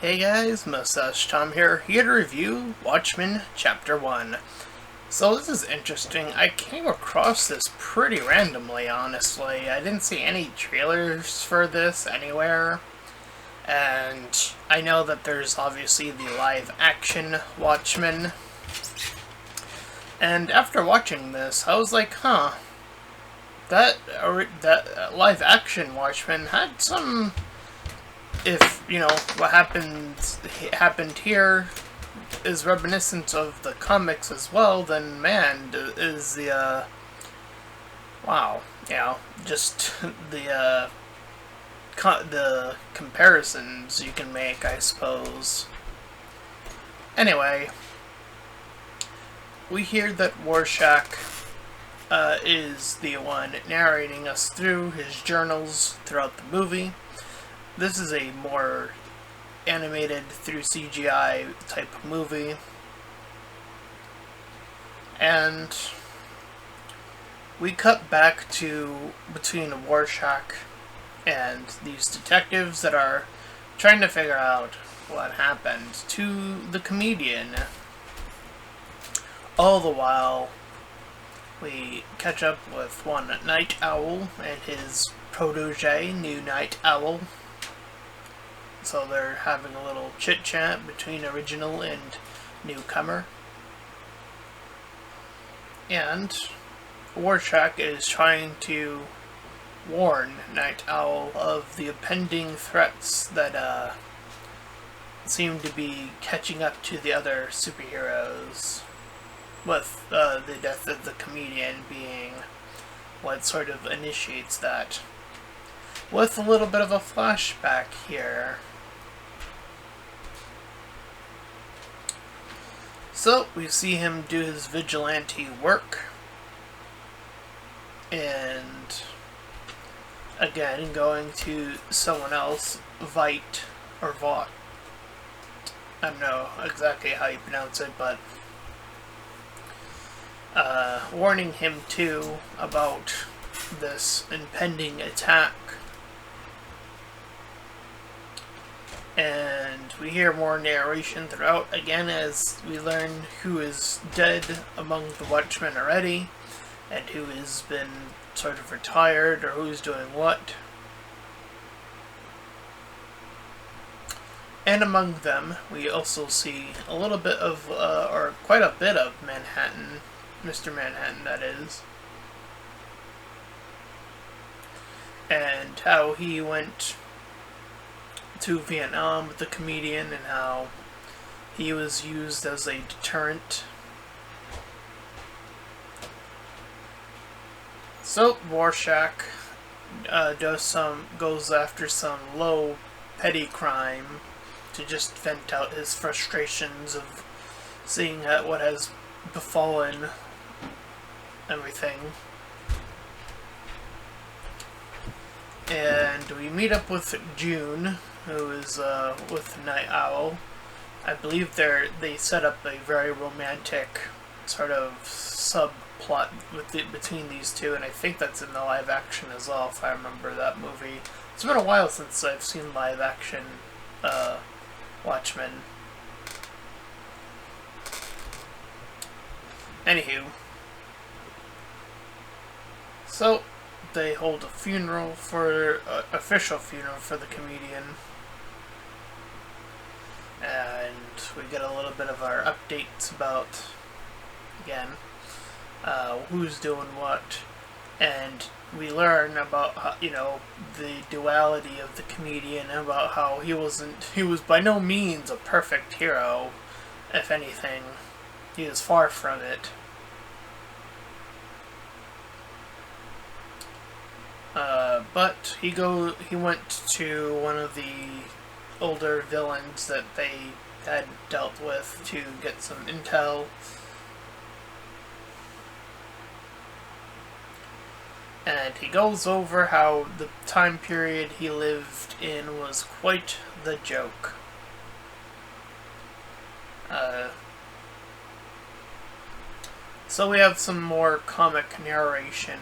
Hey guys, Mustached Tom here to review Watchmen Chapter 1. So this is interesting. I came across this pretty randomly, honestly. I didn't see any trailers for this anywhere. And I know that there's obviously the live action Watchmen. And after watching this, I was like, that live action Watchmen had some... If, what happened here is reminiscent of the comics as well, then man, is the, wow, just the comparisons you can make, I suppose. Anyway, we hear that Rorschach is the one narrating us through his journals throughout the movie. This is a more animated through CGI type of movie. And we cut back to between Rorschach and these detectives that are trying to figure out what happened to the comedian. All the while, we catch up with one Night Owl and his protege, New Night Owl. So they're having a little chit-chat between original and newcomer. And Rorschach is trying to warn Night Owl of the impending threats that seem to be catching up to the other superheroes, with the death of the comedian being what sort of initiates that. With a little bit of a flashback here. So, we see him do his vigilante work, and again, going to someone else, Vite, or Vought. I don't know exactly how you pronounce it, but warning him too about this impending attack. And we hear more narration throughout, again, as we learn who is dead among the Watchmen already, and who has been sort of retired, or who's doing what. And among them, we also see a little bit of, or quite a bit of Manhattan, Mr. Manhattan, that is. And how he went to Vietnam with the comedian, and how he was used as a deterrent. So Rorschach goes after some low petty crime to just vent out his frustrations of seeing what has befallen everything. And we meet up with June, who is with Night Owl. I believe they set up a very romantic sort of subplot between these two, and I think that's in the live action as well, if I remember that movie. It's been a while since I've seen live action Watchmen. Anywho, so they hold a funeral official funeral for the comedian, and we get a little bit of our updates about, again, who's doing what, and we learn about how, the duality of the comedian, about how he was by no means a perfect hero. If anything, he is far from it. But he went to one of the older villains that they had dealt with to get some intel. And he goes over how the time period he lived in was quite the joke. So we have some more comic narration,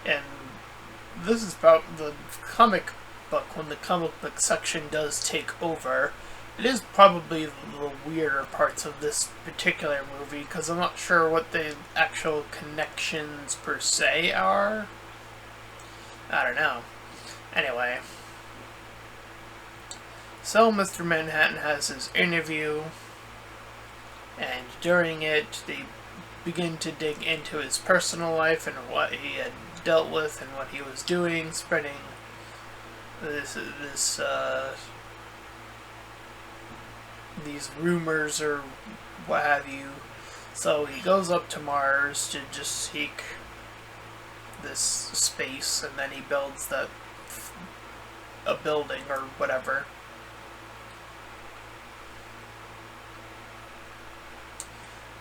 and this is about the comic book, when the comic book section does take over, it is probably the weirder parts of this particular movie, because I'm not sure what the actual connections per se are. I don't know. Anyway. So Mr. Manhattan has his interview, and during it, they begin to dig into his personal life and what he had dealt with and what he was doing, spreading these rumors or what have you. So he goes up to Mars to just seek this space, and then he builds a building or whatever.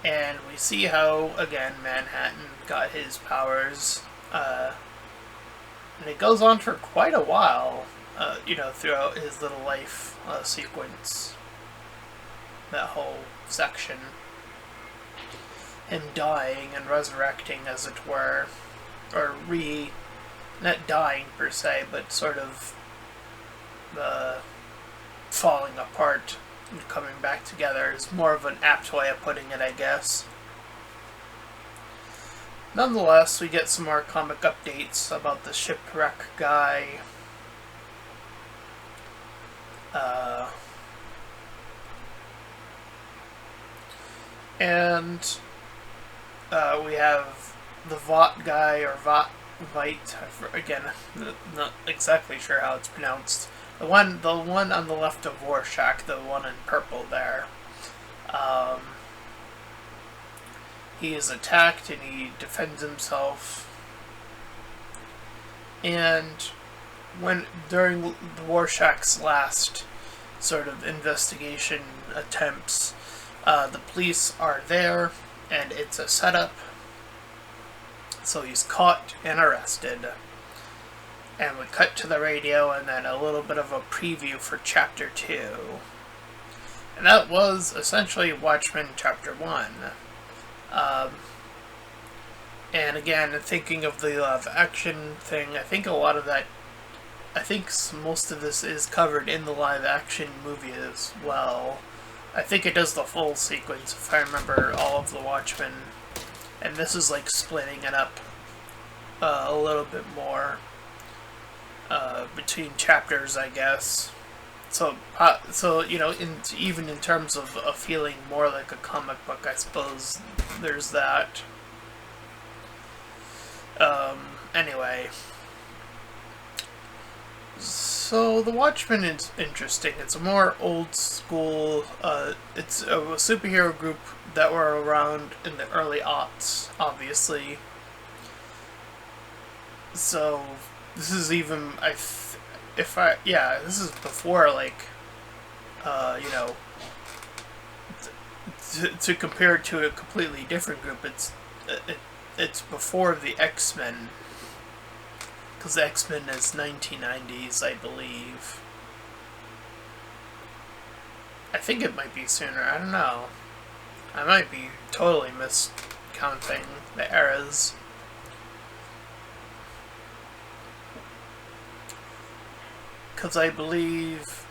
And we see how, again, Manhattan got his powers, and it goes on for quite a while, throughout his little life sequence. That whole section. Him dying and resurrecting, as it were. Or not dying per se, but sort of falling apart and coming back together is more of an apt way of putting it, I guess. Nonetheless, we get some more comic updates about the shipwreck guy. And we have the Vought guy, or Vite, again, not exactly sure how it's pronounced. The one on the left of Rorschach, the one in purple there. He is attacked and he defends himself. And during the Rorschach's last sort of investigation attempts, the police are there, and it's a setup. So he's caught and arrested. And we cut to the radio, and then a little bit of a preview for Chapter 2. And that was essentially Watchmen Chapter 1. And again, thinking of the live action thing, I think most of this is covered in the live action movie as well. I think it does the full sequence, if I remember all of the Watchmen. And this is like splitting it up a little bit more between chapters, I guess. So even in terms of a feeling more like a comic book, I suppose there's that. Anyway. So the Watchmen is interesting. It's a more old school, it's a superhero group that were around in the early aughts, obviously. So this is even, this is before, like, to compare it to a completely different group, it's before the X-Men. Because the X-Men is 1990s, I believe. I think it might be sooner, I don't know. I might be totally miscounting the eras. Because I believe...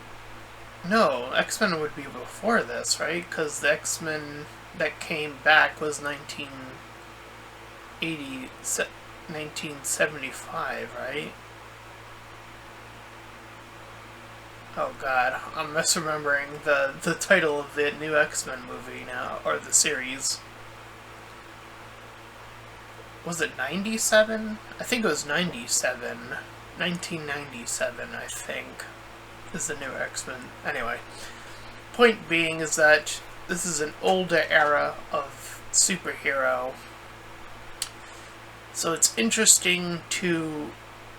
No, X-Men would be before this, right? Because the X-Men that came back was 1975, right? Oh god, I'm misremembering the title of the new X-Men movie now, or the series. Was it 97? I think it was 97. 1997, I think, is the new X-Men. Anyway, point being is that this is an older era of superhero. So it's interesting to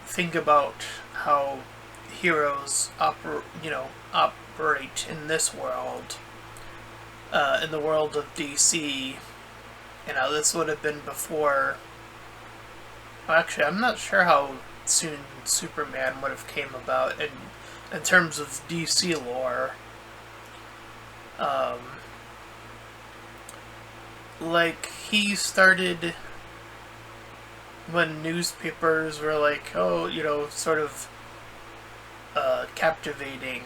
think about how heroes operate in this world, in the world of DC. This would have been before. Well, actually, I'm not sure how soon Superman would have came about in terms of DC lore. Like, he started when newspapers were like, sort of captivating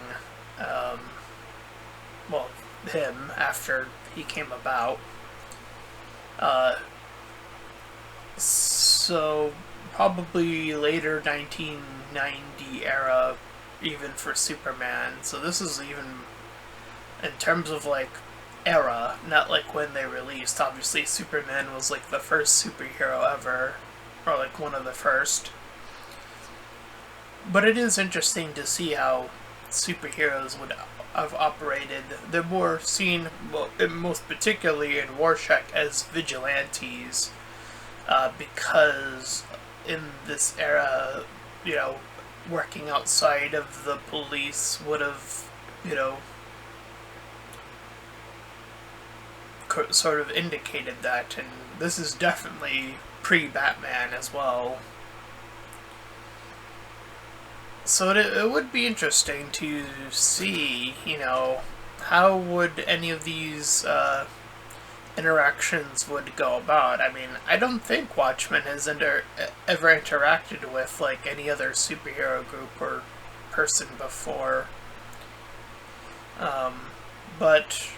well, him after he came about. Uh, so probably later 1990 era, even for Superman. So this is even in terms of like era, not like when they released. Obviously, Superman was like the first superhero ever, or like one of the first. But it is interesting to see how superheroes would have operated. They're more seen, well, most particularly in Rorschach, as vigilantes, because in this era, you know, working outside of the police would have, you know, sort of indicated that, and this is definitely pre-Batman as well. So it would be interesting to see, you know, how would any of these interactions would go about. I mean, I don't think Watchmen has ever interacted with like any other superhero group or person before. But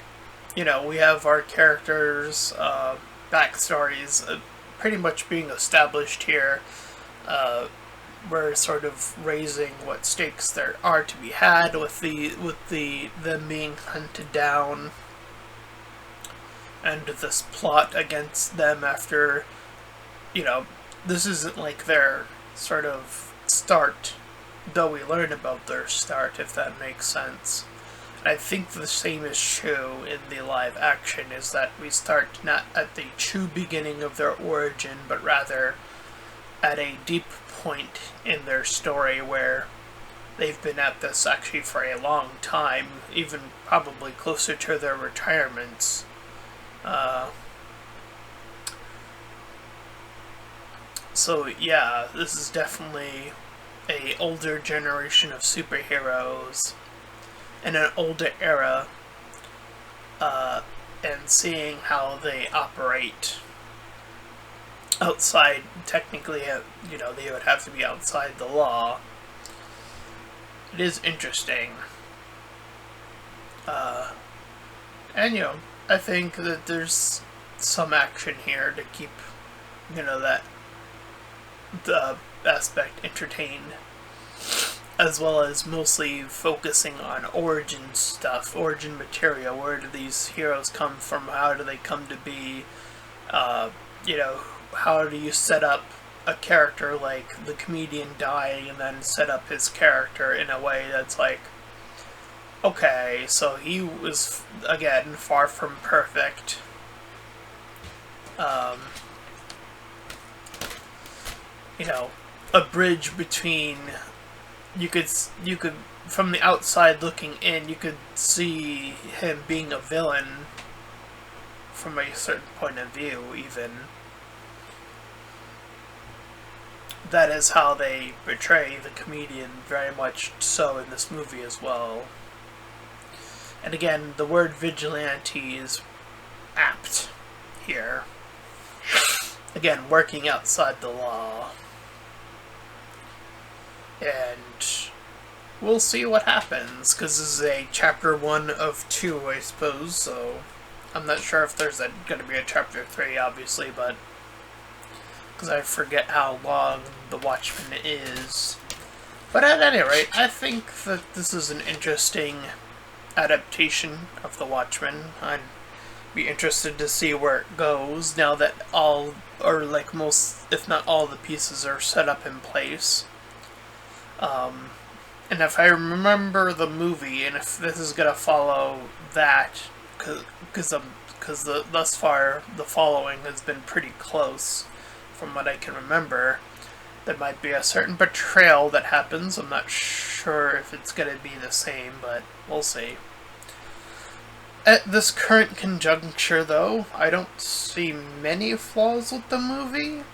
you know, we have our characters' backstories pretty much being established here. We're sort of raising what stakes there are to be had with them being hunted down, and this plot against them after, you know, this isn't like their sort of start, though we learn about their start, if that makes sense. I think the same is true in the live action, is that we start not at the true beginning of their origin, but rather at a deep point in their story where they've been at this actually for a long time, even probably closer to their retirements. So yeah, this is definitely a older generation of superheroes in an older era, and seeing how they operate outside, technically, you know, they would have to be outside the law. It is interesting. And, you know, I think that there's some action here to keep, you know, that the aspect entertained, as well as mostly focusing on origin stuff, origin material. Where do these heroes come from? How do they come to be? You know, how do you set up a character like the comedian dying and then set up his character in a way that's like, okay, so he was, again, far from perfect. You know, a bridge between, you could from the outside looking in, you could see him being a villain from a certain point of view, even. That is how they portray the comedian, very much so in this movie as well. And again, the word vigilante is apt here. Again, working outside the law. And we'll see what happens, because this is a chapter 1 of 2, I suppose, so I'm not sure if there's going to be a chapter 3, obviously, but because I forget how long the Watchmen is. But at any rate, I think that this is an interesting adaptation of the Watchmen. I'd be interested to see where it goes now that all, or like most, if not all, the pieces are set up in place. And if I remember the movie, and if this is gonna follow that, because thus far the following has been pretty close, from what I can remember, there might be a certain betrayal that happens. I'm not sure if it's gonna be the same, but we'll see. At this current conjuncture, though, I don't see many flaws with the movie.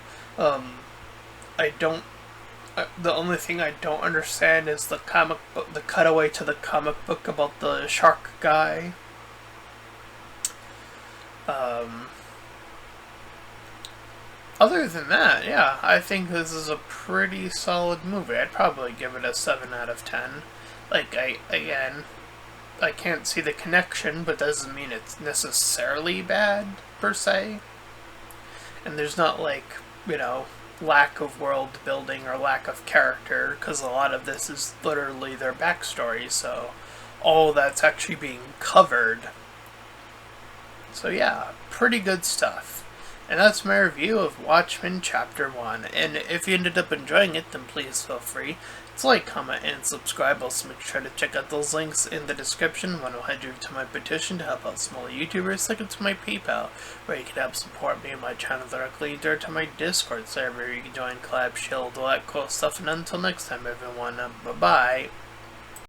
The only thing I don't understand is the comic book, the cutaway to the comic book about the shark guy. Other than that, yeah, I think this is a pretty solid movie. I'd probably give it a 7 out of 10. Like, I can't see the connection, but doesn't mean it's necessarily bad, per se. And there's not like, lack of world building or lack of character, because a lot of this is literally their backstory, so all that's actually being covered. So yeah, pretty good stuff. And that's my review of Watchmen Chapter 1. And if you ended up enjoying it, then please feel free to like, comment, and subscribe. Also make sure to check out those links in the description. One will head you to my petition to help out smaller YouTubers. Second to my PayPal, where you can help support me and my channel directly. Third to my Discord server, you can join, collab, shield, all that cool stuff. And until next time, everyone, bye-bye.